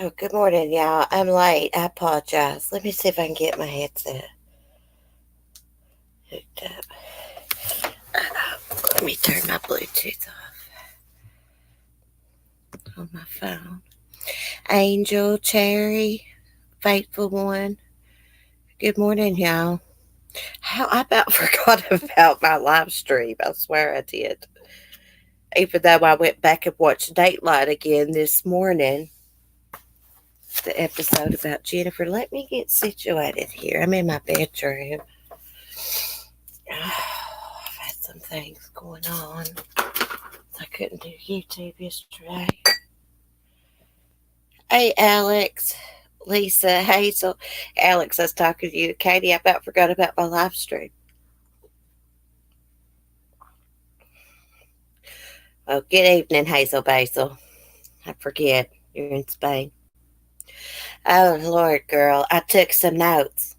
Oh, good morning, y'all. I'm late. I apologize. Let me see if I can get my headset hooked up. Let me turn my Bluetooth off on my phone. Angel, Cherry, faithful one. Good morning, y'all. How I about forgot about my live stream. I swear I did. Even though I went back and watched Dateline again this morning, the episode about Jennifer. Let me get situated here. I'm in my bedroom. I've had some things going on. I couldn't do YouTube yesterday. Hey, Alex, Lisa, Hazel. Alex, I was talking to you. Katie, I about forgot about my live stream. Oh, good evening, Hazel Basil. I forget. You're in Spain. Oh, Lord, girl. I took some notes.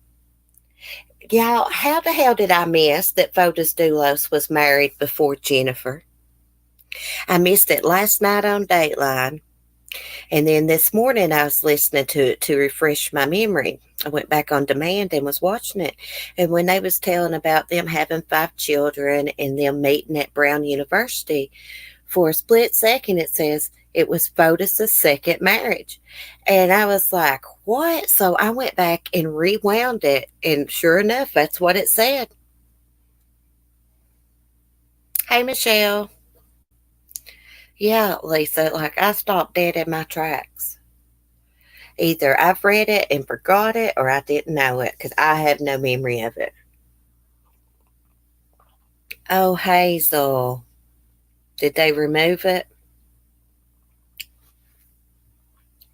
Y'all, how the hell did I miss that Fotis Dulos was married before Jennifer? I missed it last night on Dateline. And then this morning I was listening to it to refresh my memory. I went back on demand and was watching it. And when they was telling about them having 5 children and them meeting at Brown University, for a split second it says it was Fotis' second marriage. And I was like, what? So I went back and rewound it. And sure enough, that's what it said. Hey, Michelle. Yeah, Lisa, like I stopped dead in my tracks. Either I've read it and forgot it or I didn't know it because I have no memory of it. Oh, Hazel. Did they remove it?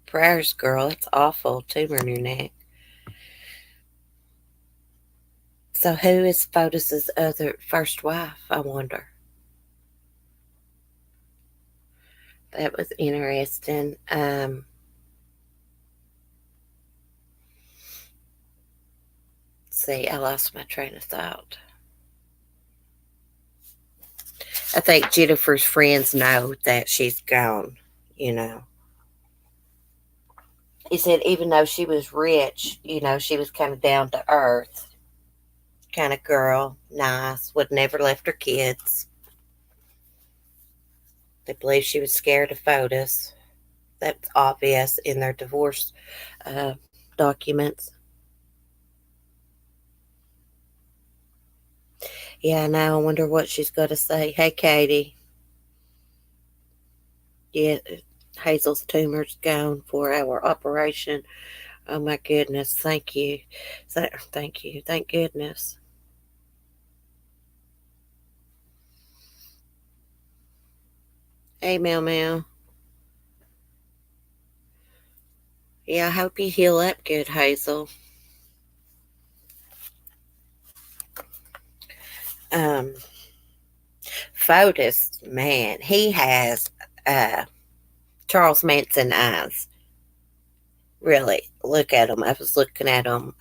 Prayers, girl. It's awful. Tumor in your neck. So who is Fotis's other first wife, I wonder? That was interesting. See, I lost my train of thought. I think Jennifer's friends know that she's gone, you know. He said even though she was rich, she was kind of down to earth kind of girl, nice, would never left her kids. They believe she was scared of Fotis. That's obvious in their divorce uh, documents. Yeah, now I wonder what she's going to say. Hey, Katie. Yeah, Hazel's tumor's gone, 4-hour operation. Oh my goodness, thank you. Thank you, thank goodness. Hey, Meow Meow. Yeah, I hope you heal up good, Hazel. Um, Fotis, man, he has uh, Charles Manson eyes. Really, look at him. I was looking at him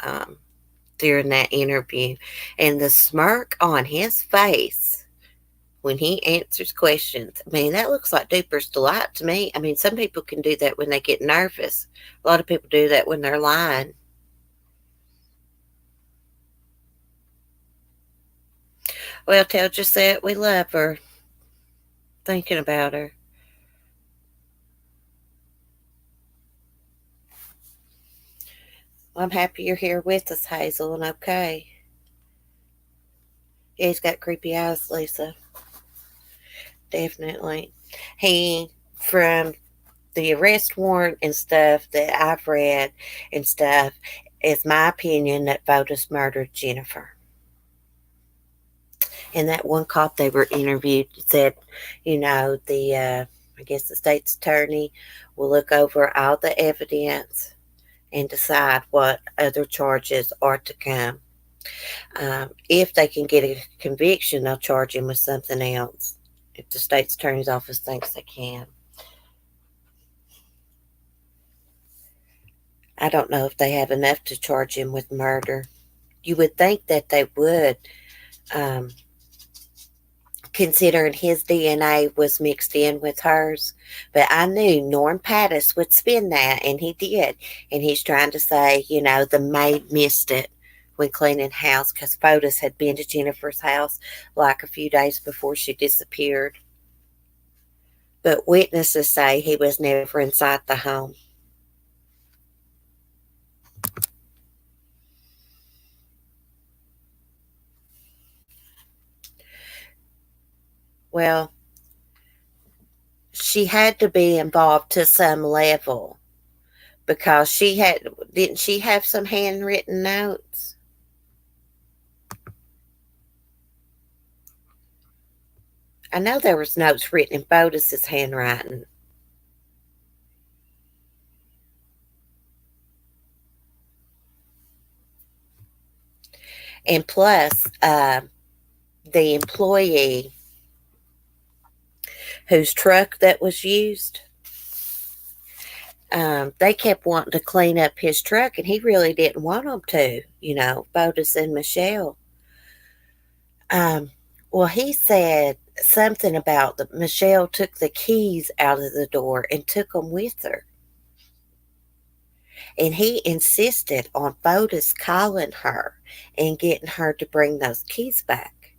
during that interview, and the smirk on his face when he answers questions. I mean, that looks like Duper's delight to me. I mean, some people can do that when they get nervous. A lot of people do that when they're lying. Well, tell Gisette we love her. Thinking about her. Well, I'm happy you're here with us, Hazel, and okay. Yeah, he's got creepy eyes, Lisa. Definitely. He, from the arrest warrant and stuff that I've read and stuff, it's my opinion that Fotis murdered Jennifer. And that one cop they were interviewed said, I guess the state's attorney will look over all the evidence and decide what other charges are to come. If they can get a conviction, they'll charge him with something else. If the state's attorney's office thinks they can. I don't know if they have enough to charge him with murder. You would think that they would, because considering his DNA was mixed in with hers. But I knew Norm Pattis would spin that, and he did. And he's trying to say, the maid missed it when cleaning house because Fotis had been to Jennifer's house like a few days before she disappeared. But witnesses say he was never inside the home. Well, she had to be involved to some level because didn't she have some handwritten notes? I know there was notes written in Fotis's handwriting. And plus, the employee whose truck that was used, they kept wanting to clean up his truck, and he really didn't want them to, Fotis and Michelle. Well, he said something about Michelle took the keys out of the door and took them with her. And he insisted on Fotis calling her and getting her to bring those keys back.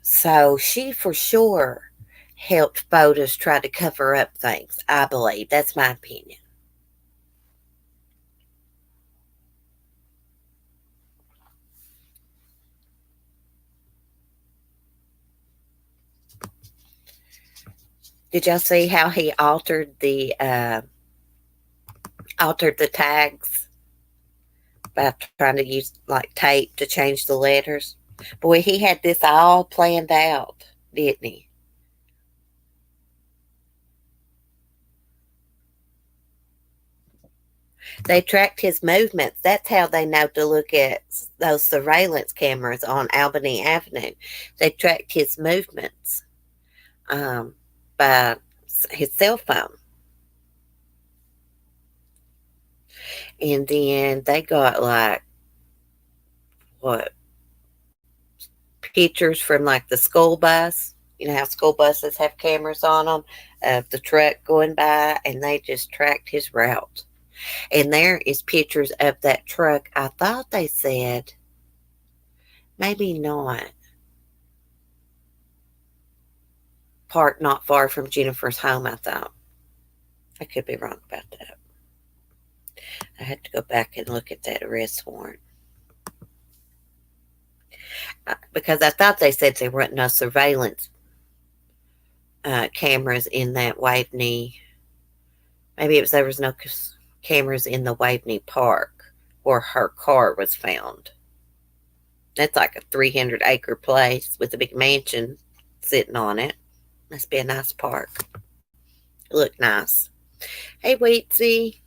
So she for sure helped Fotis try to cover up things, I believe. That's my opinion. Did y'all see how he altered the tags by trying to use like tape to change the letters? Boy, he had this all planned out, didn't he? They tracked his movements. That's how they know to look at those surveillance cameras on Albany Avenue. They tracked his movements by his cell phone. And then they got what, pictures from like the school bus. You know how school buses have cameras on them of the truck going by, and they just tracked his route. And there is pictures of that truck. I thought they said, maybe not, parked not far from Jennifer's home, I thought. I could be wrong about that. I had to go back and look at that arrest warrant. Because I thought they said there weren't no surveillance cameras in that Waveney. Maybe it was there was no cameras in the Waveney Park where her car was found. That's like a 300-acre place with a big mansion sitting on it. Must be a nice park. Look nice. Hey, Wheatsy.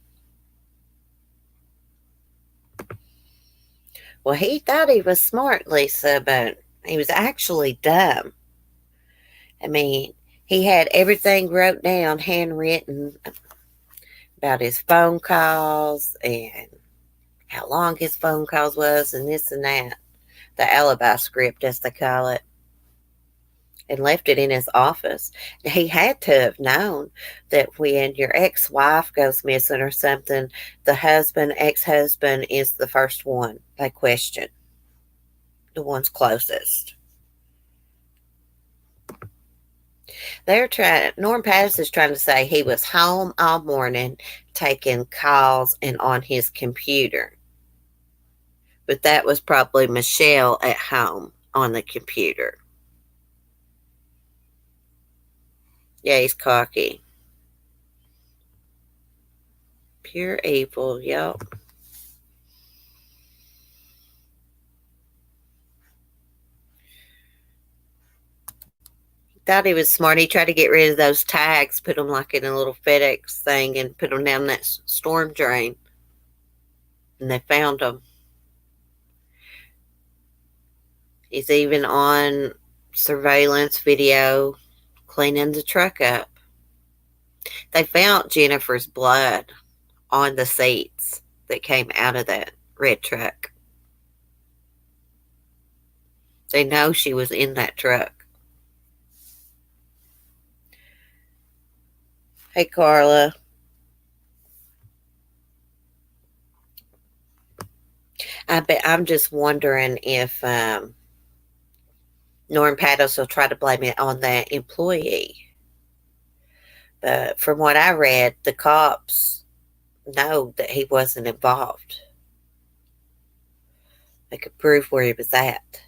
Well, he thought he was smart, Lisa, but he was actually dumb. I mean, he had everything wrote down, handwritten, about his phone calls and how long his phone calls was and this and that. The alibi script, as they call it. And left it in his office. He had to have known that when your ex-wife goes missing or something, the ex-husband is the first one they question. The one's closest. Norm Pattis is trying to say he was home all morning taking calls and on his computer. But that was probably Michelle at home on the computer. Yeah, he's cocky. Pure evil, yep. He thought he was smart. He tried to get rid of those tags, put them like in a little FedEx thing and put them down that storm drain. And they found them. He's even on surveillance video cleaning the truck up. They found Jennifer's blood on the seats that came out of that red truck. They know she was in that truck. Hey, Carla. I'm just wondering if Norm Paddles will try to blame it on that employee. But from what I read, the cops know that he wasn't involved. They could prove where he was at.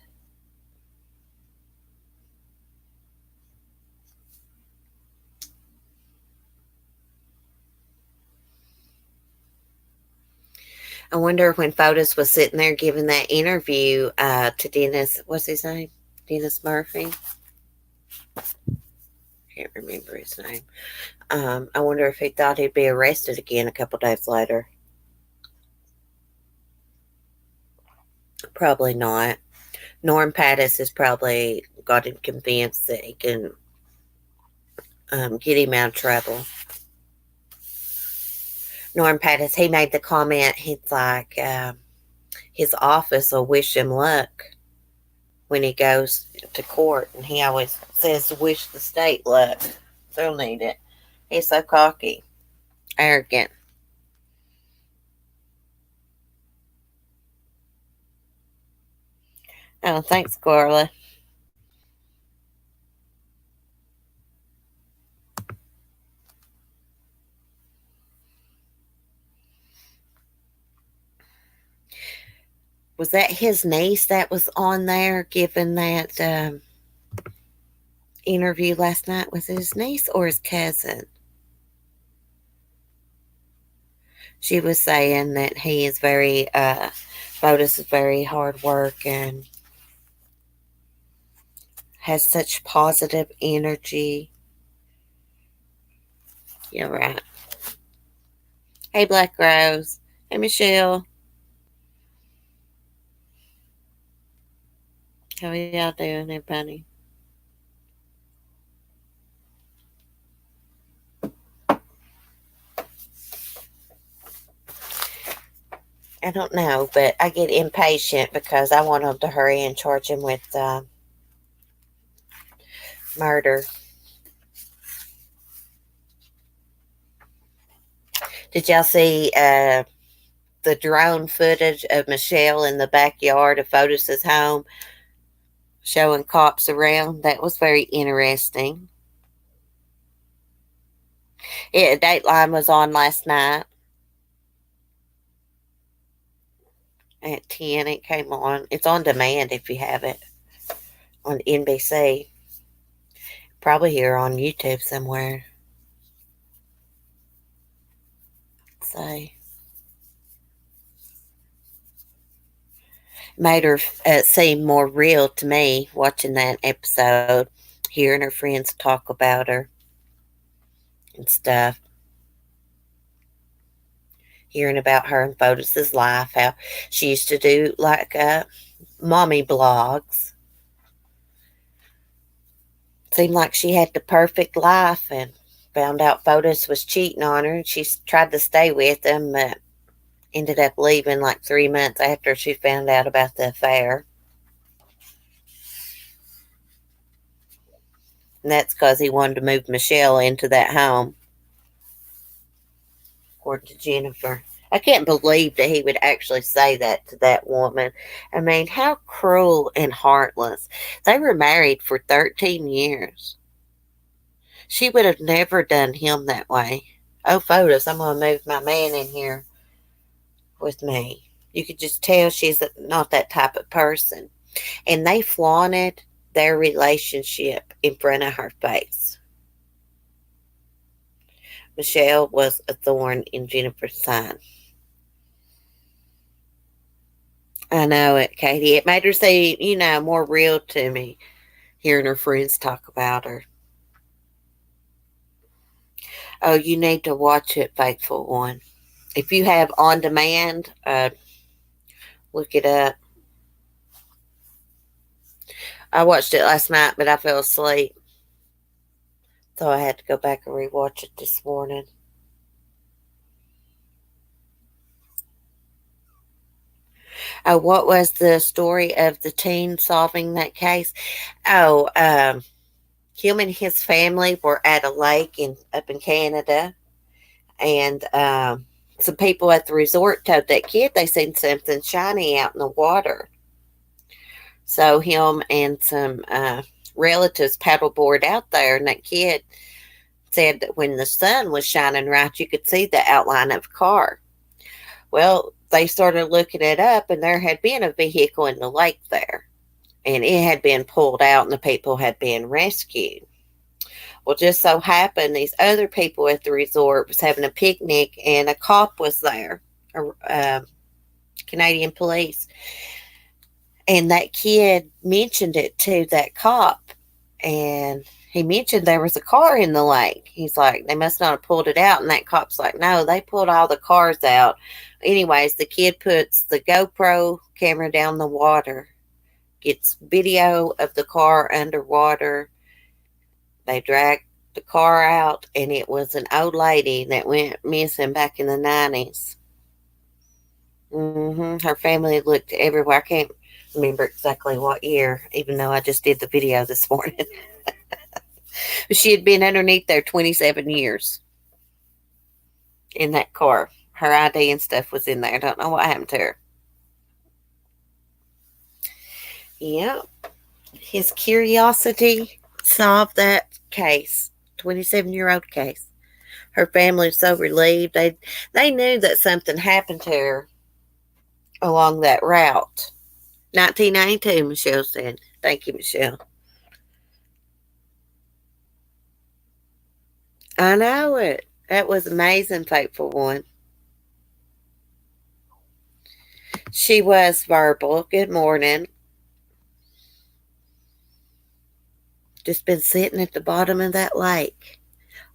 I wonder when Fotis was sitting there giving that interview to Dennis, what's his name? Dennis Murphy? Can't remember his name. I wonder if he thought he'd be arrested again a couple days later. Probably not. Norm Pattis has probably got him convinced that he can get him out of trouble. Norm Pattis, he made the comment, he's like, his office will wish him luck when he goes to court. And he always says, wish the state luck. They'll need it. He's so cocky, arrogant. Oh, thanks, Carla. Was that his niece that was on there giving that interview last night? Was it his niece or his cousin? She was saying that he is very, Fotis is very hard work and has such positive energy. You're right. Hey, Black Rose. Hey, Michelle. How are y'all doing, everybody? I don't know, but I get impatient because I want them to hurry and charge him with murder. Did y'all see the drone footage of Michelle in the backyard of Fotis's home showing cops around? That was very interesting. Dateline was on last night at 10. It came on. It's on demand if you have it on NBC. Probably here on YouTube somewhere. So made her seem more real to me watching that episode, hearing her friends talk about her and stuff, hearing about her and Fotis's life, how she used to do like mommy blogs. Seemed like she had the perfect life and found out Fotis was cheating on her. She tried to stay with him, but ended up leaving like 3 months after she found out about the affair. And that's because he wanted to move Michelle into that home, according to Jennifer. I can't believe that he would actually say that to that woman. I mean, how cruel and heartless. They were married for 13 years. She would have never done him that way. Oh, Fotis, I'm going to move my man in here with me. You could just tell she's not that type of person. And they flaunted their relationship in front of her face. Michelle was a thorn in Jennifer's side. I know it, Katie. It made her seem, more real to me, hearing her friends talk about her. Oh, you need to watch it, Faithful One. If you have on demand, look it up. I watched it last night, but I fell asleep. So I had to go back and rewatch it this morning. What was the story of the teen solving that case? Oh, him and his family were at a lake up in Canada, and some people at the resort told that kid they seen something shiny out in the water. So him and some relatives paddleboard out there, and that kid said that when the sun was shining right, you could see the outline of a car. Well, they started looking it up, and there had been a vehicle in the lake there, and it had been pulled out, and the people had been rescued. Well, just so happened these other people at the resort was having a picnic, and a cop was there, Canadian police, and that kid mentioned it to that cop, and he mentioned there was a car in the lake. He's like, they must not have pulled it out, and that cop's like, no, they pulled all the cars out. Anyways, the kid puts the GoPro camera down the water, gets video of the car underwater. They dragged the car out, and it was an old lady that went missing back in the 90s. Her family looked everywhere. I can't remember exactly what year, even though I just did the video this morning. She had been underneath there 27 years in that car. Her ID and stuff was in there. I don't know what happened to her. Yeah. His curiosity solved that case. 27-year-old case. Her family was so relieved. They knew that something happened to her along that route. 1992, Michelle said. Thank you, Michelle. I know it. That was amazing, Faithful One. She was verbal. Good morning. Just been sitting at the bottom of that lake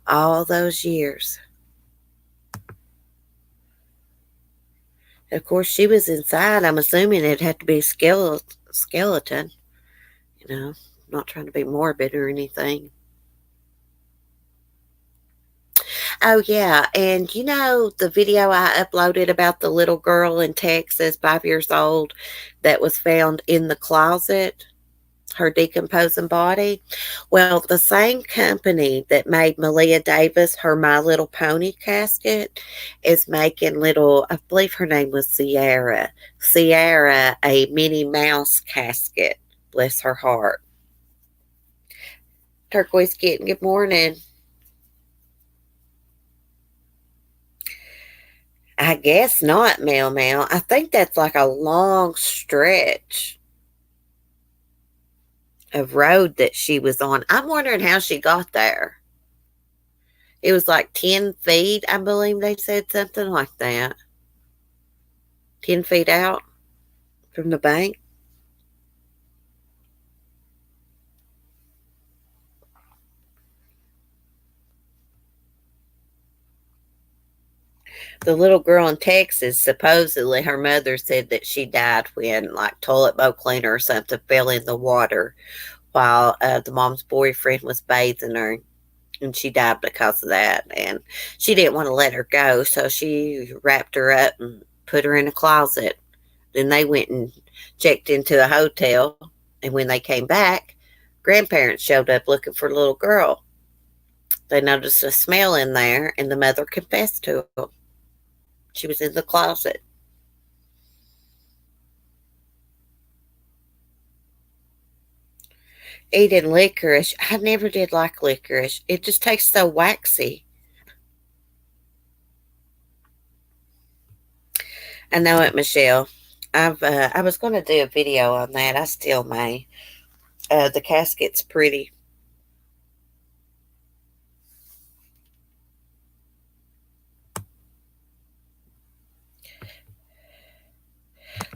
all those years. Of course, she was inside. I'm assuming it had to be a skeleton. Not trying to be morbid or anything. Oh, yeah. And the video I uploaded about the little girl in Texas, 5 years old, that was found in the closet, her decomposing body? Well, the same company that made Malia Davis her My Little Pony casket is making I believe her name was Sierra, a Minnie Mouse casket. Bless her heart. Turquoise Kitten, good morning. I guess not, Mel Mel. I think that's like a long stretch of road that she was on. I'm wondering how she got there. It was like 10 feet, I believe they said, something like that. 10 feet out from the bank. The little girl in Texas, supposedly her mother said that she died when like toilet bowl cleaner or something fell in the water while the mom's boyfriend was bathing her, and she died because of that. And she didn't want to let her go, so she wrapped her up and put her in a closet. Then they went and checked into a hotel, and when they came back, grandparents showed up looking for the little girl. They noticed a smell in there, and the mother confessed to them. She was in the closet. Eating licorice. I never did like licorice. It just tastes so waxy. I know it, Michelle. I was going to do a video on that. I still may. The casket's pretty.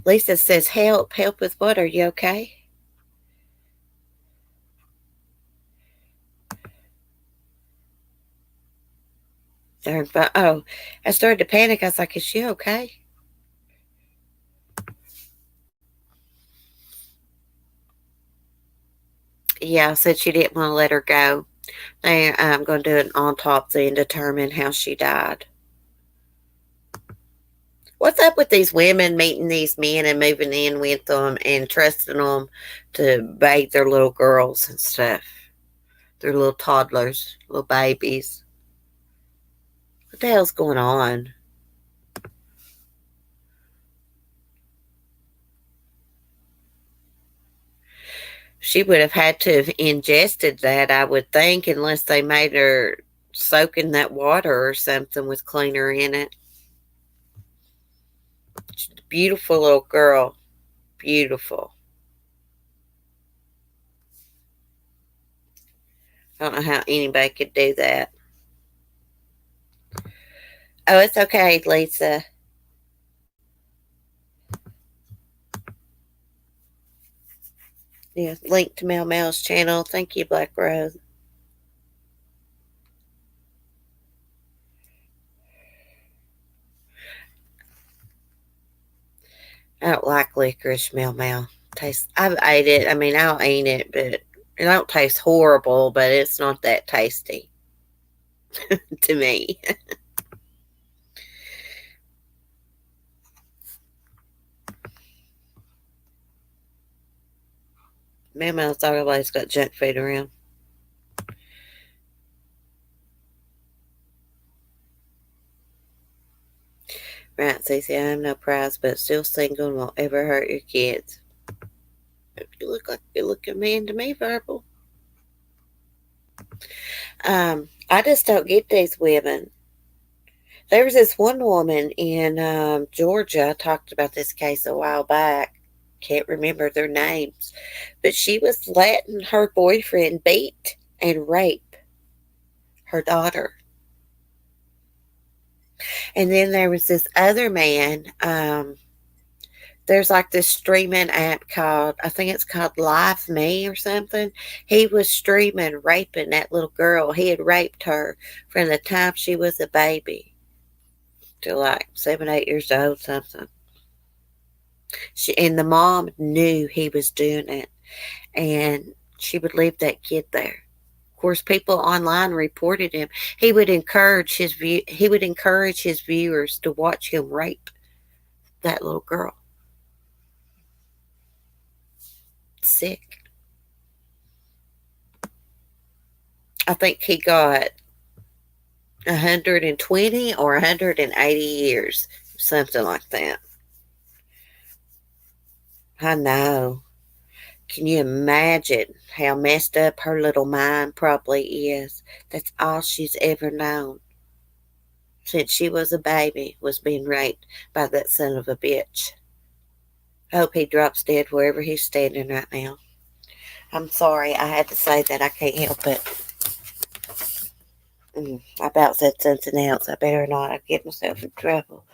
Lisa says, help with what? Are you okay? Oh, I started to panic. I was like, is she okay? Yeah, said she didn't want to let her go. I'm going to do an autopsy and determine how she died. What's up with these women meeting these men and moving in with them and trusting them to bathe their little girls and stuff? Their little toddlers, little babies. What the hell's going on? She would have had to have ingested that, I would think, unless they made her soak in that water or something with cleaner in it. She's a beautiful little girl. Beautiful. I don't know how anybody could do that. Oh, it's okay, Lisa. Yeah, link to Mel Mel's channel. Thank you, Black Rose. I don't like licorice, Mel Mel. Tastes. I've ate it. I mean, I'll eat it, but it don't taste horrible. But it's not that tasty to me. Mel Mel's always got junk food around. Right, Cece, I'm no prize, but still single and won't ever hurt your kids. You look like a good looking man to me, Verbal. I just don't get these women. There was this one woman in Georgia. I talked about this case a while back. Can't remember their names, but she was letting her boyfriend beat and rape her daughter. And then there was this other man. There's like this streaming app called, I think it's called Live Me or something. He was streaming raping that little girl. He had raped her from the time she was a baby to like 7, 8 years old, something. And the mom knew he was doing it, and she would leave that kid there. Of course, people online reported him. He would encourage his viewers to watch him rape that little girl. Sick. I think he got 120 or 180 years, something like that. I know. Can you imagine how messed up her little mind probably is? That's all she's ever known since she was a baby, was being raped by that son of a bitch. I hope he drops dead wherever he's standing right now. I'm sorry, I had to say that. I can't help it. I about said something else. I better not. I get myself in trouble.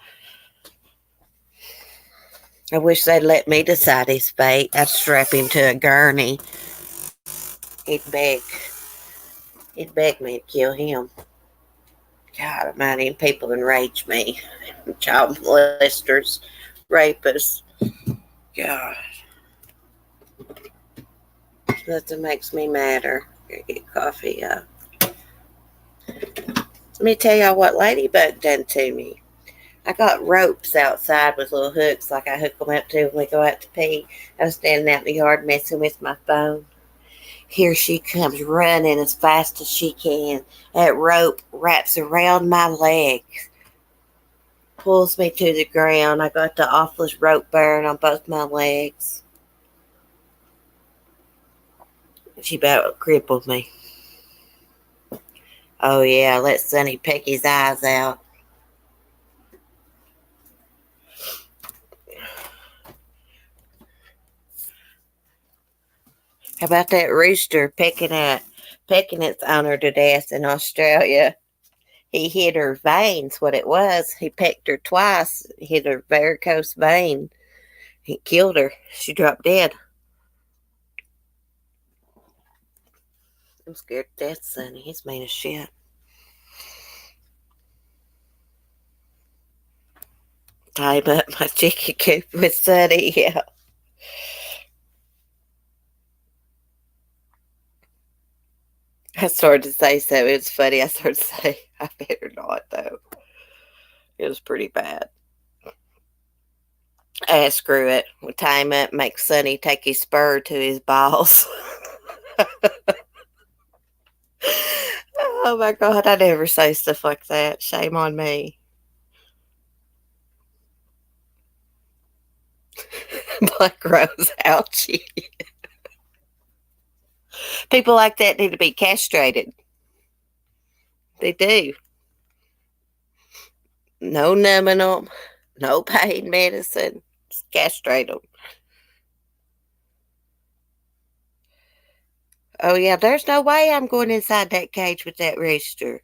I wish they'd let me decide his fate. I'd strap him to a gurney. He'd beg. He'd beg me to kill him. God almighty, people enrage me. Child molesters, rapists. God. Nothing makes me madder. Get coffee up. Let me tell y'all what Ladybug done to me. I got ropes outside with little hooks like I hook them up to when we go out to pee. I was standing out in the yard messing with my phone. Here she comes running as fast as she can. That rope wraps around my leg, pulls me to the ground. I got the awfulest rope burn on both my legs. She about crippled me. Oh yeah, let Sonny peck his eyes out. How about that rooster pecking its owner to death in Australia? He hit her veins, what it was. He pecked her twice, hit her varicose vein. He killed her. She dropped dead. I'm scared to death, Sonny. He's mean as shit. Tie him up my chicken coop with Sonny, yeah. I started to say so. It was funny. I started to say, I better not, though. It was pretty bad. Screw it. We'll tie him up, make Sonny take his spur to his balls. Oh my God, I never say stuff like that. Shame on me. Black Rose, ouchie. People like that need to be castrated. They do. No numbing them, no pain medicine. Just castrate them. Oh, yeah, there's no way I'm going inside that cage with that rooster.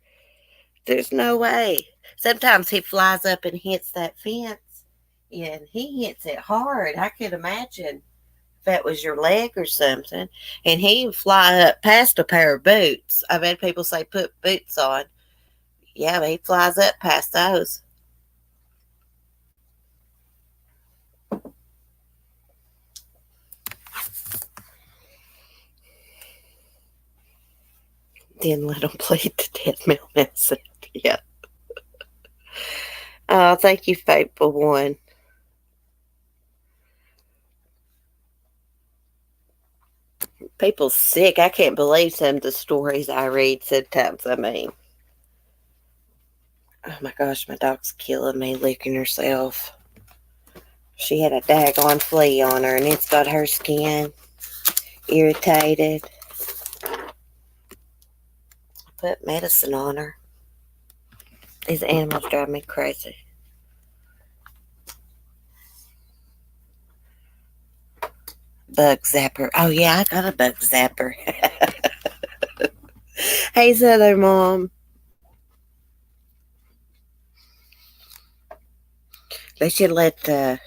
There's no way. Sometimes he flies up and hits that fence, and he hits it hard. I could imagine if that was your leg or something. And he'd fly up past a pair of boots. I've had people say put boots on. Yeah, but he flies up past those. Then let him plead the death medicine. Yeah. Oh, thank you, Faithful One. People sick. I can't believe some of the stories I read sometimes. I mean, oh my gosh, my dog's killing me, licking herself. She had a daggone flea on her, and it's got her skin irritated. I put medicine on her. These animals drive me crazy. Bug zapper. Oh, yeah, I got a bug zapper. Hey, Southern Mom. They should let the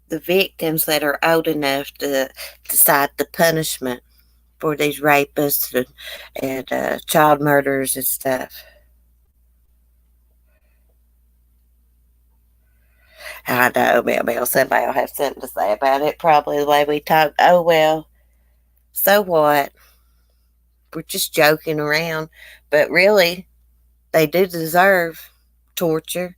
victims that are old enough to decide the punishment for these rapists and child murderers and stuff. I know, Mel. Somebody will have something to say about it. Probably the way we talk. Oh, well, so what? We're just joking around. But really, they do deserve torture,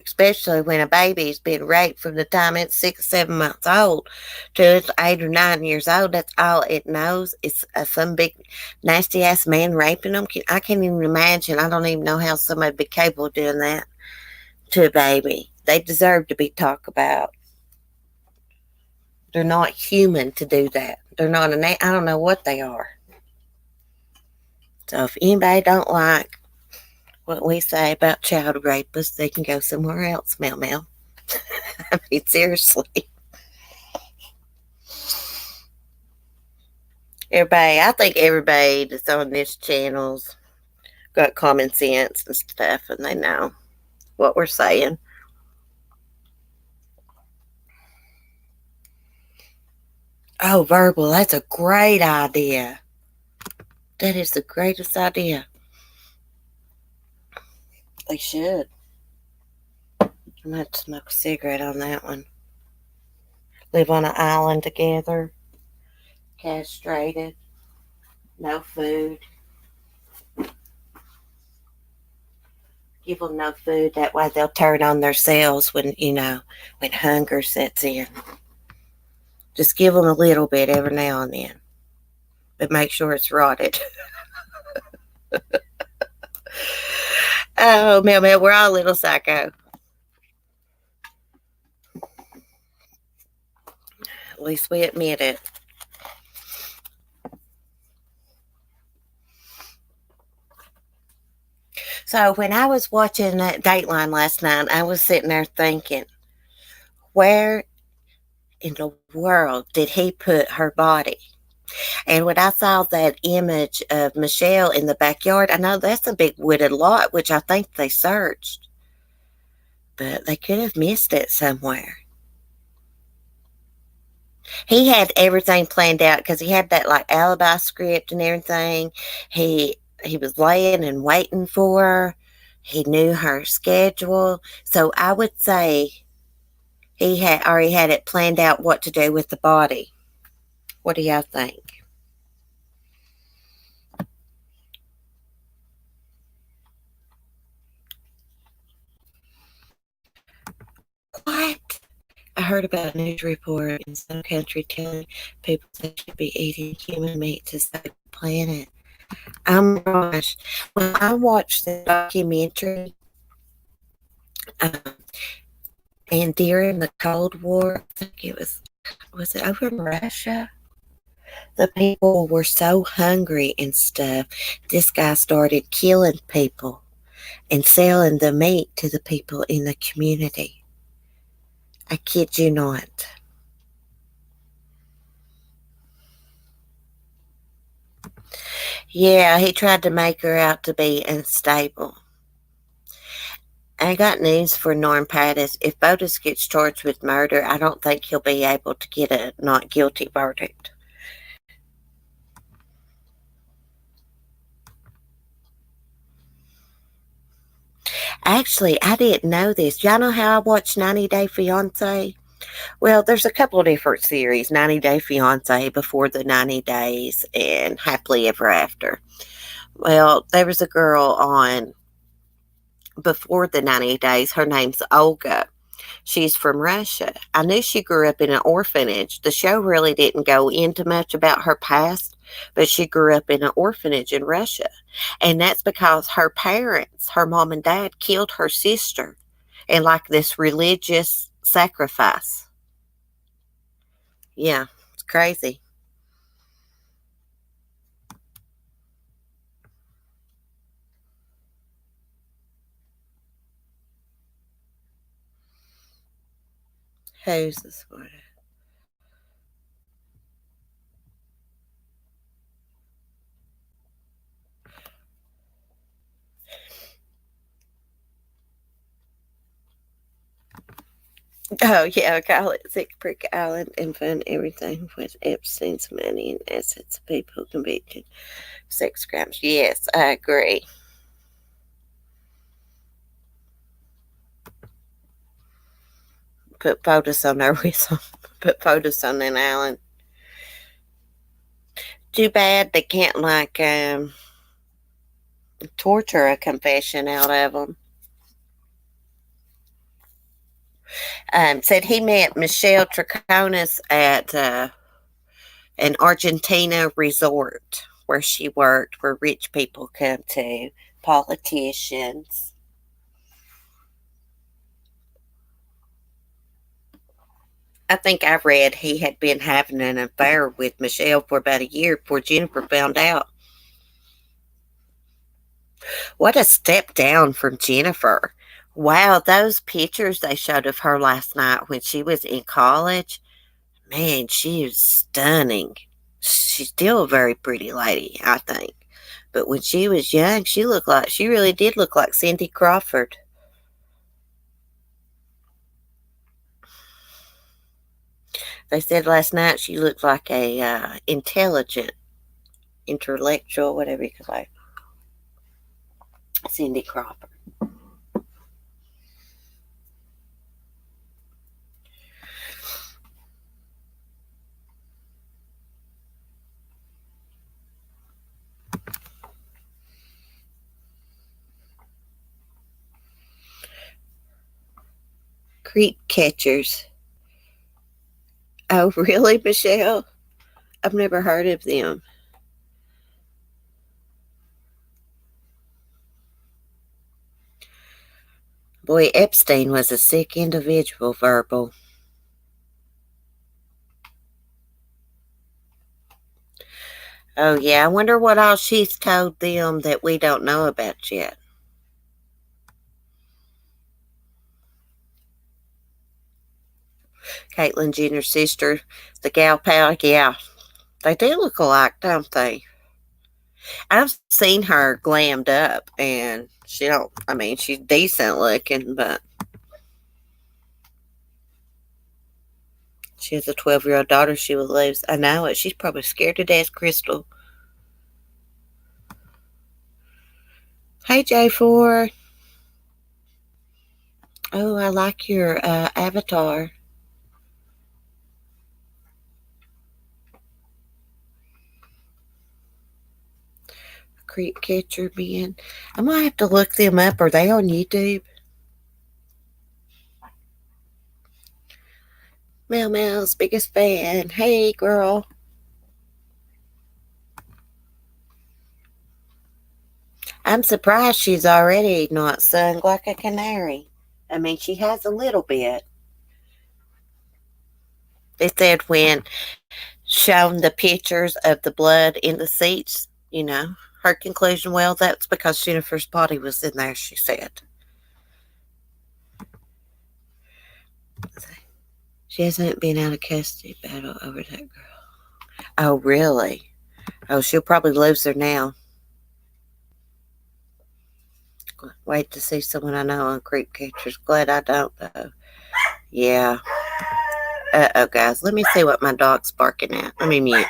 especially when a baby's been raped from the time it's 6, 7 months old to it's 8 or 9 years old. That's all it knows. It's some big nasty ass man raping them. I can't even imagine. I don't even know how somebody would be capable of doing that to a baby. They deserve to be talked about. They're not human to do that. They're not I don't know what they are. So if anybody don't like what we say about child rapists, they can go somewhere else, Mel. I mean, seriously. Everybody, I think everybody that's on this channel's got common sense and stuff, and they know what we're saying. Oh, verbal, that's a great idea. That is the greatest idea. They should. I'm going to have to smoke a cigarette on that one. Live on an island together. Castrated. No food. Give them no food. That way they'll turn on themselves when hunger sets in. Just give them a little bit every now and then. But make sure it's rotted. Oh, Mel, we're all a little psycho. At least we admit it. So when I was watching that Dateline last night, I was sitting there thinking, where in the world did he put her body? And when I saw that image of Michelle in the backyard, I know that's a big wooded lot, which I think they searched. But they could have missed it somewhere. He had everything planned out because he had that like alibi script and everything. He was laying and waiting for her. He knew her schedule. So I would say he had already had it planned out what to do with the body. What do y'all think? What? heard about a news report in some country telling people they should be eating human meat to save the planet. Oh my gosh. When I watched the documentary, um, and during the Cold War, I think was it over in Russia? The people were so hungry and stuff. This guy started killing people and selling the meat to the people in the community. I kid you not. Yeah, he tried to make her out to be unstable. I got news for Norm Pattis. If Fotis gets charged with murder, I don't think he'll be able to get a not guilty verdict. Actually, I didn't know this. Y'all know how I watched 90 Day Fiance? Well, there's a couple of different series: 90 Day Fiance, Before the 90 Days, and Happily Ever After. Well, there was a girl on Before the 90 Days. Her name's Olga. She's from Russia. I knew she grew up in an orphanage. The show really didn't go into much about her past, but she grew up in an orphanage in Russia. And that's because her parents, her mom and dad, killed her sister in like this religious sacrifice. Yeah, it's crazy. Who's this one? Oh, yeah, call it Sick Brick Island and fund everything with Epstein's money and assets of people convicted. Sex crimes. Yes, I agree. Put Fotis on their whistle. Put Fotis on an island. Too bad they can't, like, torture a confession out of them. Said he met Michelle Troconis at an Argentina resort where she worked, where rich people come to, politicians. I think I read he had been having an affair with Michelle for about a year before Jennifer found out. What a step down from Jennifer. Wow, those pictures they showed of her last night when she was in college, man, she is stunning. She's still a very pretty lady, I think. But when she was young, she really did look like Cindy Crawford. They said last night she looked like a intelligent, intellectual, whatever you could say, Cindy Crawford. Creep catchers. Oh, really, Michelle? I've never heard of them. Boy, Epstein was a sick individual, verbal. Oh, yeah, I wonder what all she's told them that we don't know about yet. Caitlyn Jenner's sister, the gal pal, yeah, they do look alike, don't they? I've seen her glammed up, and she don't, I mean, she's decent looking, but she has a 12-year-old daughter she will lose. I know it. She's probably scared to death, Crystal. Hey, J4. Oh, I like your avatar. Creep catcher man. I might have to look them up. Are they on YouTube? Meow Meow's biggest fan. Hey, girl. I'm surprised she's already not sung like a canary. I mean, she has a little bit. They said when shown the pictures of the blood in the seats, her conclusion, well, that's because Jennifer's body was in there, she said. She hasn't been out of custody battle over that girl. Oh, really? Oh, she'll probably lose her now. Wait to see someone I know on Creep Catchers. Glad I don't, though. Yeah. Uh-oh, guys. Let me see what my dog's barking at. Let me mute.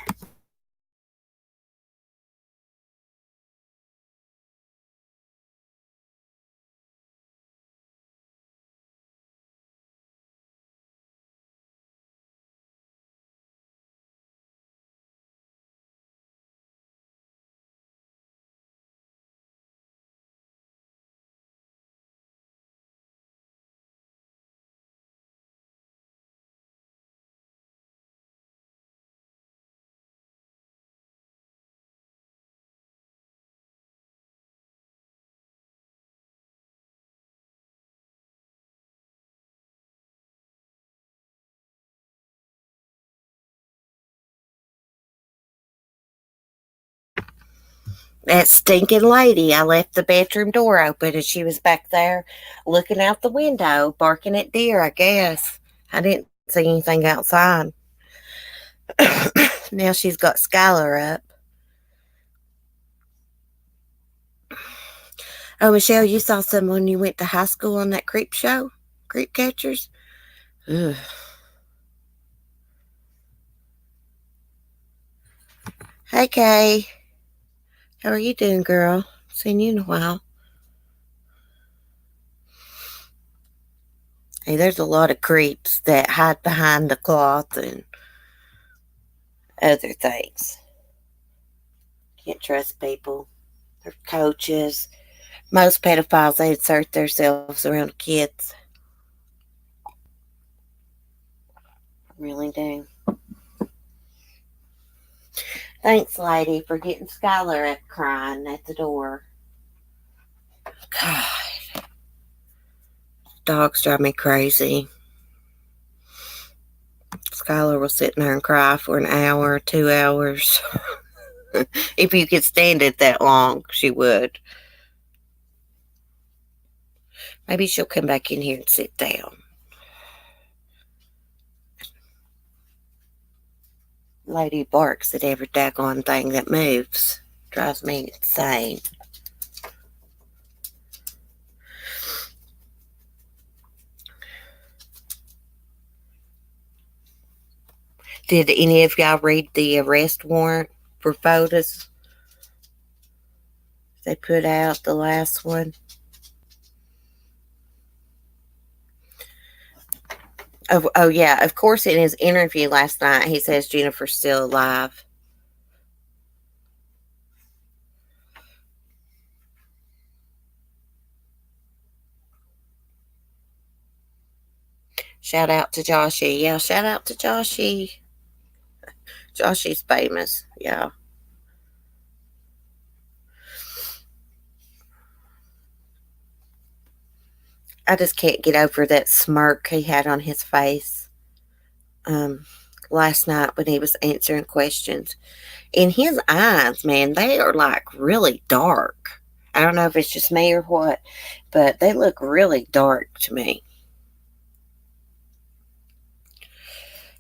That stinking lady, I left the bedroom door open and she was back there looking out the window, barking at deer, I guess. I didn't see anything outside. Now she's got Skylar up. Oh, Michelle, you saw someone you went to high school on that creep show? Creep Catchers? Ugh. Hey, Kay. How are you doing, girl? Seen you in a while. Hey, there's a lot of creeps that hide behind the cloth and other things. Can't trust people. They're coaches. Most pedophiles, they insert themselves around kids. Really do. Thanks, lady, for getting Skylar up crying at the door. God. Dogs drive me crazy. Skylar will sit there and cry for an hour, 2 hours. If you could stand it that long, she would. Maybe she'll come back in here and sit down. Lady barks at every daggone thing that moves. Drives me insane. Did any of y'all read the arrest warrant for Fotis? They put out the last one. Oh, yeah. Of course, in his interview last night, he says Jennifer's still alive. Shout out to Joshy. Yeah, shout out to Joshy. Joshy's famous. Yeah. I just can't get over that smirk he had on his face last night when he was answering questions. In his eyes, man, they are like really dark. I don't know if it's just me or what, but they look really dark to me.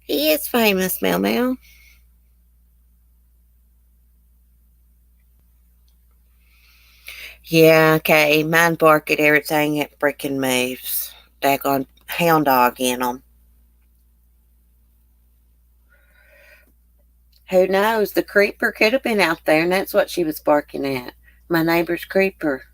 He is famous, Meow Meow. Yeah, okay. Mine bark at everything that freaking moves. Daggone hound dog in them. Who knows? The creeper could have been out there, and that's what she was barking at. My neighbor's creeper.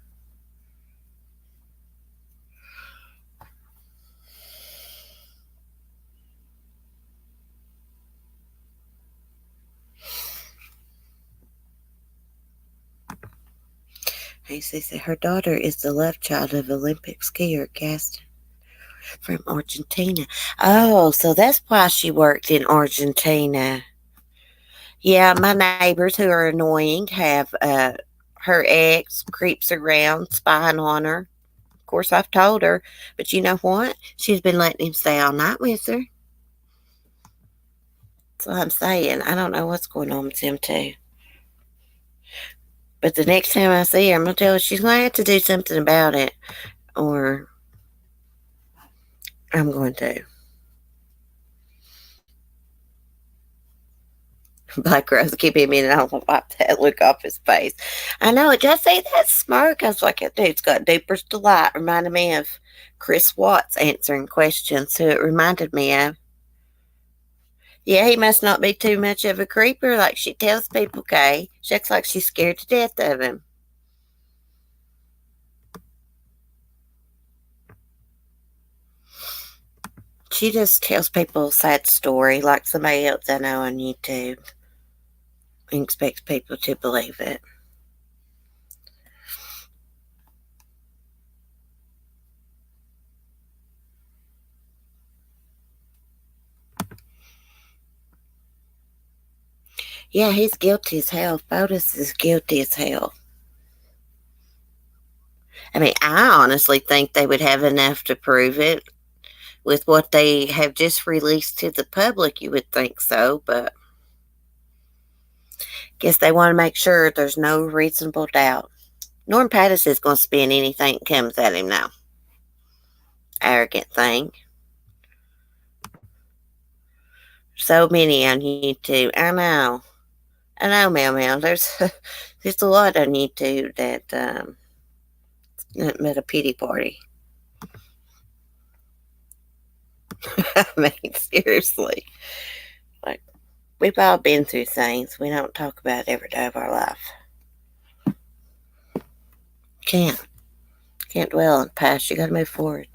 He says that her daughter is the love child of Olympic skier Gaston. From Argentina. Oh, so that's why she worked in Argentina. Yeah, my neighbors who are annoying have her ex creeps around spying on her. Of course, I've told her, but you know what? She's been letting him stay all night with her. That's what I'm saying. I don't know what's going on with him too. But the next time I see her, I'm gonna tell her she's gonna have to do something about it, or I'm going to. Black Rose keep him in, and I don't wipe that look off his face. I know it. Just see that smirk? I was like, that dude's got deeper's delight. Reminded me of Chris Watts answering questions, who it reminded me of. Yeah, he must not be too much of a creeper like she tells people, Kay. She acts like she's scared to death of him. She just tells people a sad story like somebody else I know on YouTube and expects people to believe it. Yeah, he's guilty as hell. Fotis is guilty as hell. I mean, I honestly think they would have enough to prove it. With what they have just released to the public, you would think so, but guess they want to make sure there's no reasonable doubt. Norm Pattis is going to spin anything that comes at him now. Arrogant thing. So many on YouTube. I know, Meow Meow. There's a lot on YouTube that at a pity party. I mean, seriously. Like, we've all been through things. We don't talk about it every day of our life. Can't. Can't dwell on the past. You gotta move forward.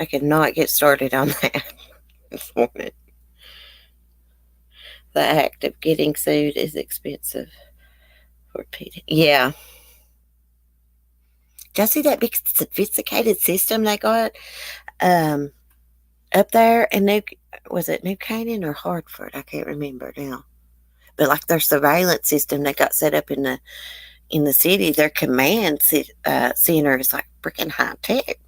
I cannot get started on that this morning. The act of getting sued is expensive. Repeating. Yeah. Did you see that big sophisticated system they got um, up there in was it New Canaan or Hartford? I can't remember now. But like their surveillance system they got set up in the city, their command center is like freaking high tech.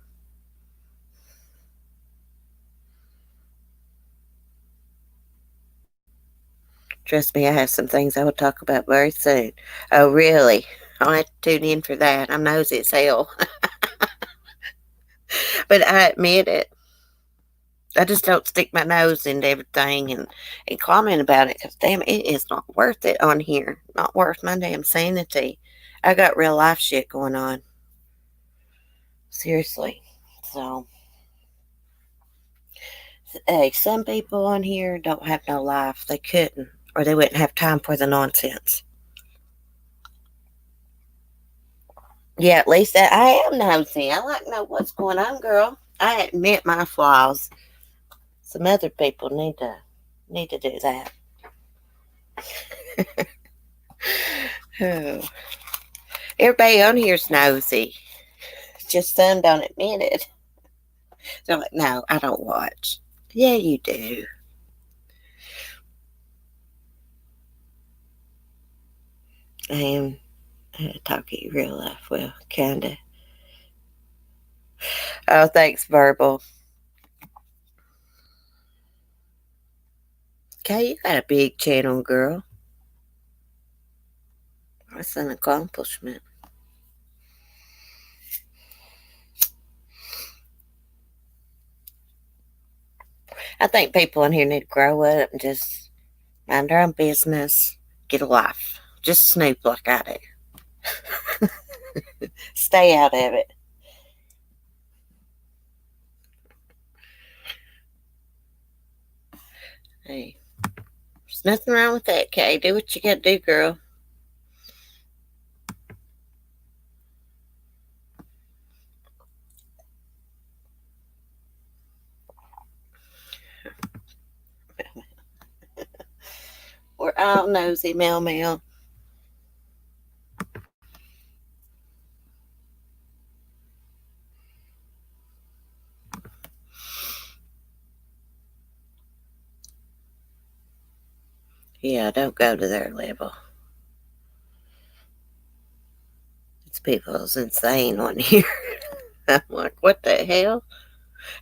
Trust me, I have some things I will talk about very soon. Oh, really? I'll have to tune in for that. I'm nosy as hell. But I admit it. I just don't stick my nose into everything and comment about it because, damn, it is not worth it on here. Not worth my damn sanity. I got real life shit going on. Seriously. So, hey, some people on here don't have no life. They couldn't, or they wouldn't have time for the nonsense. Yeah, at least I am nosy. I like to know what's going on, girl. I admit my flaws. Some other people need to do that. Oh. Everybody on here's nosy. Just some don't admit it. They're like, no, I don't watch. Yeah, you do. I am talking real life. Well, kinda. Oh, thanks, Verbal. Okay, you got a big channel, girl. That's an accomplishment. I think people in here need to grow up and just mind their own business, get a life. Just snoop like I do. Stay out of it. Hey, there's nothing wrong with that, Kay. Do what you gotta do, girl. We're all nosy, Mel Mel. Yeah, don't go to their level. It's people's insane on here. I'm like, what the hell?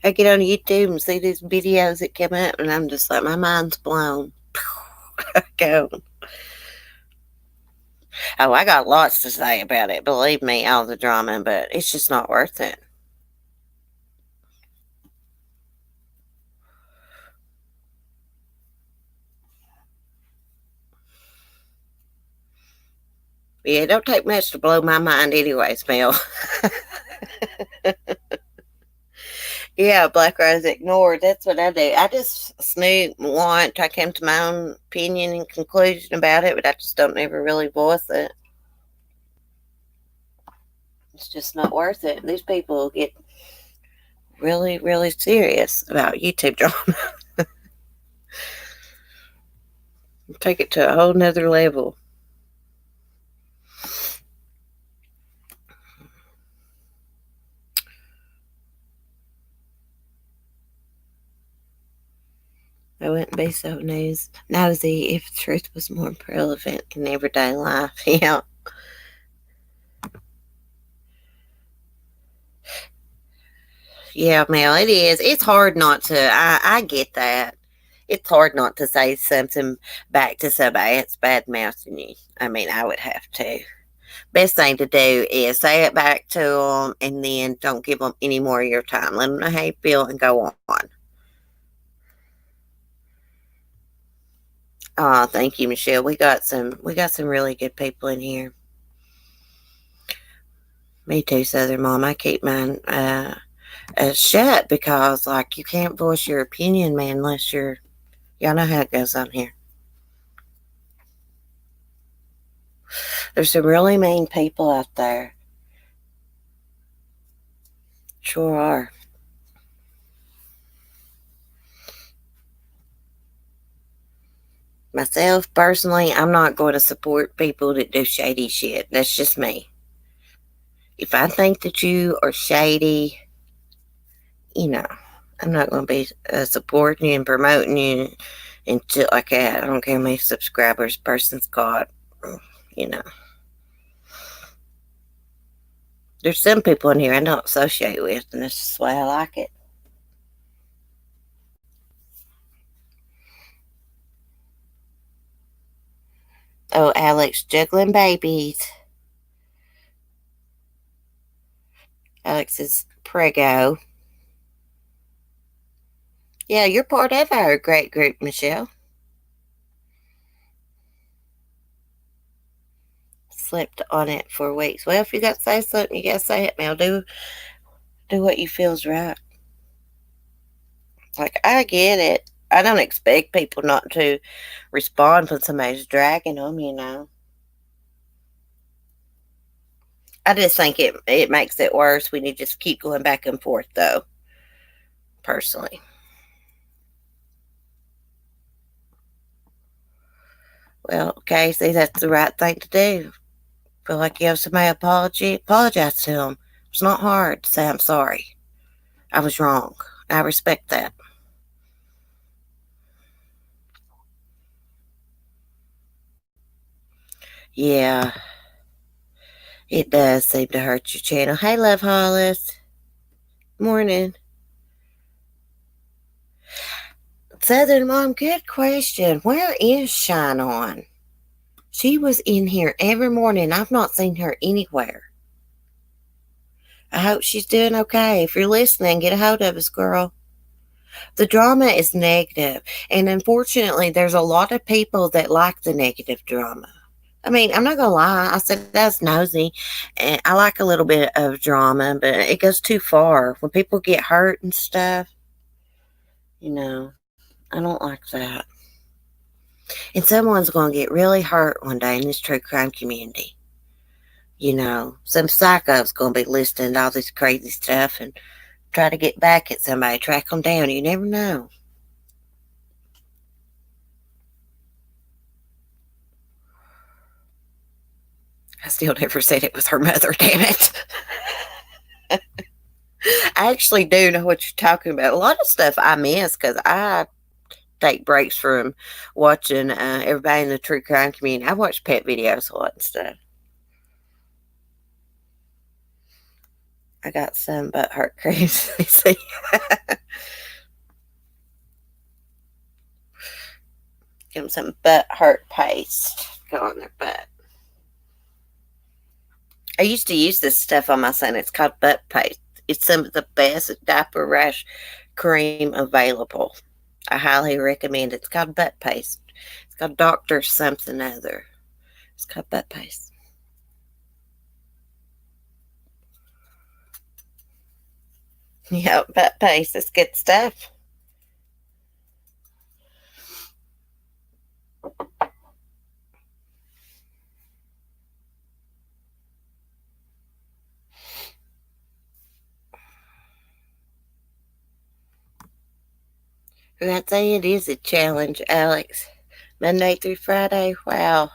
I get on YouTube and see these videos that come up, and I'm just like, my mind's blown. I go, oh, I got lots to say about it. Believe me, all the drama, but it's just not worth it. Yeah, it don't take much to blow my mind anyways, Mel. Yeah, Black Rose ignored. That's what I do. I just snoop once. I came to my own opinion and conclusion about it, but I just don't ever really voice it. It's just not worth it. These people get really, really serious about YouTube drama. Take it to a whole nother level. I wouldn't be so nosy if truth was more relevant in everyday life. Yeah. Yeah, Mel, it is. It's hard not to. I get that. It's hard not to say something back to somebody that's bad mouthing you. I mean, I would have to. Best thing to do is say it back to them and then don't give them any more of your time. Let them know how you feel and go on. Oh, thank you, Michelle. We got some really good people in here. Me too, Southern Mom. I keep mine shut because, like, you can't voice your opinion, man, unless y'all know how it goes on here. There's some really mean people out there. Sure are. Myself, personally, I'm not going to support people that do shady shit. That's just me. If I think that you are shady, you know, I'm not going to be supporting you and promoting you and shit like that. I don't care how many subscribers a person's got, you know. There's some people in here I don't associate with, and that's just why I like it. Oh, Alex juggling babies. Alex is prego. Yeah, you're part of our great group, Michelle. Slept on it for weeks. Well, if you got to say something, you got to say it, Mel. Do what you feel's right. Like, I get it. I don't expect people not to respond when somebody's dragging them, you know. I just think it makes it worse when you just keep going back and forth, though, personally. Well, Casey, that's the right thing to do. Feel like you have somebody apologize to them. It's not hard to say I'm sorry. I was wrong. I respect that. Yeah, it does seem to hurt your channel. Hey, Love Hollis. Morning. Southern Mom, good question. Where is Shine On? She was in here every morning. I've not seen her anywhere. I hope she's doing okay. If you're listening, get a hold of us, girl. The drama is negative, and unfortunately, there's a lot of people that like the negative drama. I mean, I'm not gonna lie. I said that's nosy, and I like a little bit of drama, but it goes too far. When people get hurt and stuff, you know, I don't like that. And someone's gonna get really hurt one day in this true crime community. You know, some psycho's gonna be listening to all this crazy stuff and try to get back at somebody, track them down. You never know. I still never said it was her mother, damn it. I actually do know what you're talking about. A lot of stuff I miss because I take breaks from watching everybody in the true crime community. I watch pet videos a lot and stuff. I got some butt hurt creams. See, give them some butt hurt paste. Go on their butt. I used to use this stuff on my son. It's called butt paste. It's some of the best diaper rash cream available. I highly recommend it. It's called butt paste. It's called Dr. something other. It's called butt paste. Yeah, butt paste. It's good stuff. I'd say it is a challenge, Alex. Monday through Friday. Wow.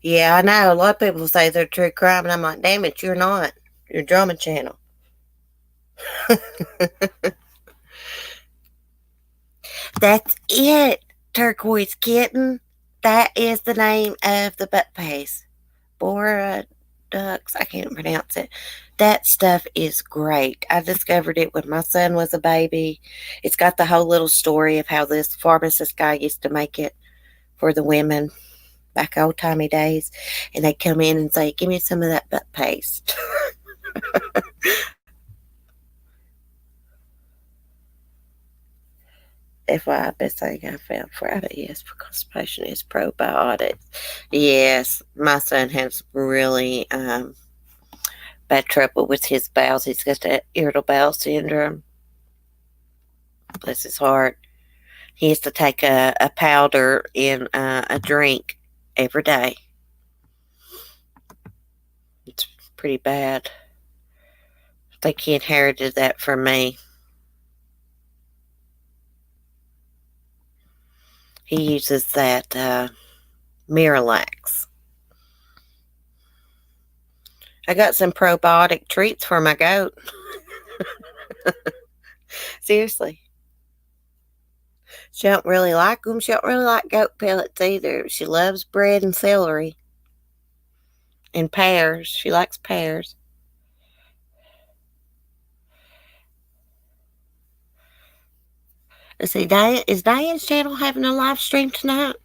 Yeah, I know. A lot of people say they're true crime, and I'm like, damn it, you're not. You're Drama Channel. That's it, Turquoise Kitten. That is the name of the butt paste. Bora Ducks. I can't pronounce it. That stuff is great. I discovered it when my son was a baby. It's got the whole little story of how this pharmacist guy used to make it for the women back old timey days. And they'd come in and say, give me some of that butt paste. FYI, best thing I found Friday is for constipation is probiotics. Yes, my son has really bad trouble with his bowels. He's got that irritable bowel syndrome. Bless his heart. He has to take a powder in a drink every day. It's pretty bad. I think he inherited that from me. He uses that Miralax. I got some probiotic treats for my goat. Seriously. She don't really like them. She don't really like goat pellets either. She loves bread and celery. And pears. She likes pears. Let's see, is Diane's channel having a live stream tonight?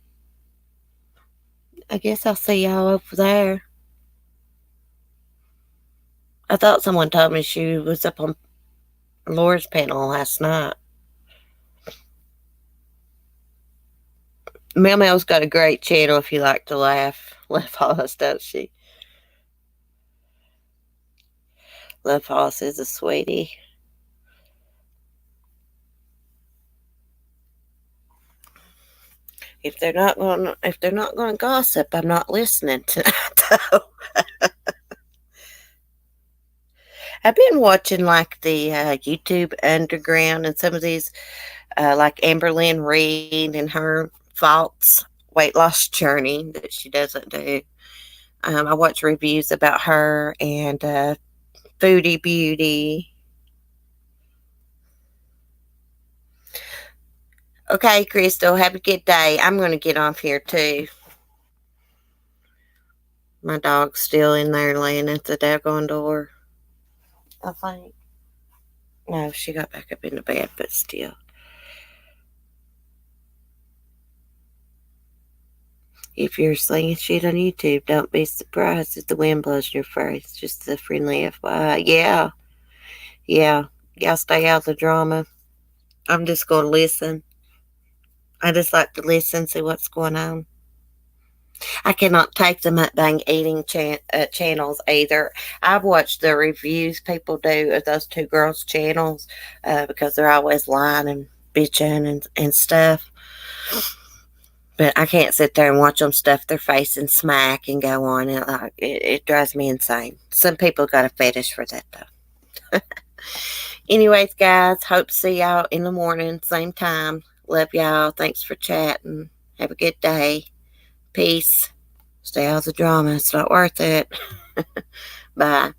I guess I'll see y'all over there. I thought someone told me she was up on Laura's panel last night. Mel Mel's got a great channel if you like to laugh. Love Hollis, don't she? Love Hollis is a sweetie. If they're not going to gossip, I'm not listening tonight. I've been watching like the YouTube Underground and some of these, like Amberlynn Reed and her false weight loss journey that she doesn't do. I watch reviews about her and Foodie Beauty. Okay, Crystal, have a good day. I'm going to get off here too. My dog's still in there laying at the daggone door. I think. No, she got back up in the bed, but still. If you're slinging shit on YouTube, don't be surprised if the wind blows in your face. Just a friendly FYI. Yeah. Yeah. Y'all stay out of the drama. I'm just going to listen. I just like to listen, see what's going on. I cannot take the mukbang eating channels either. I've watched the reviews people do of those two girls' channels because they're always lying and bitching and stuff. But I can't sit there and watch them stuff their face and smack and go on. It drives me insane. Some people got a fetish for that, though. Anyways, guys, hope to see y'all in the morning, same time. Love y'all. Thanks for chatting. Have a good day. Peace. Stay out of the drama. It's not worth it. Bye.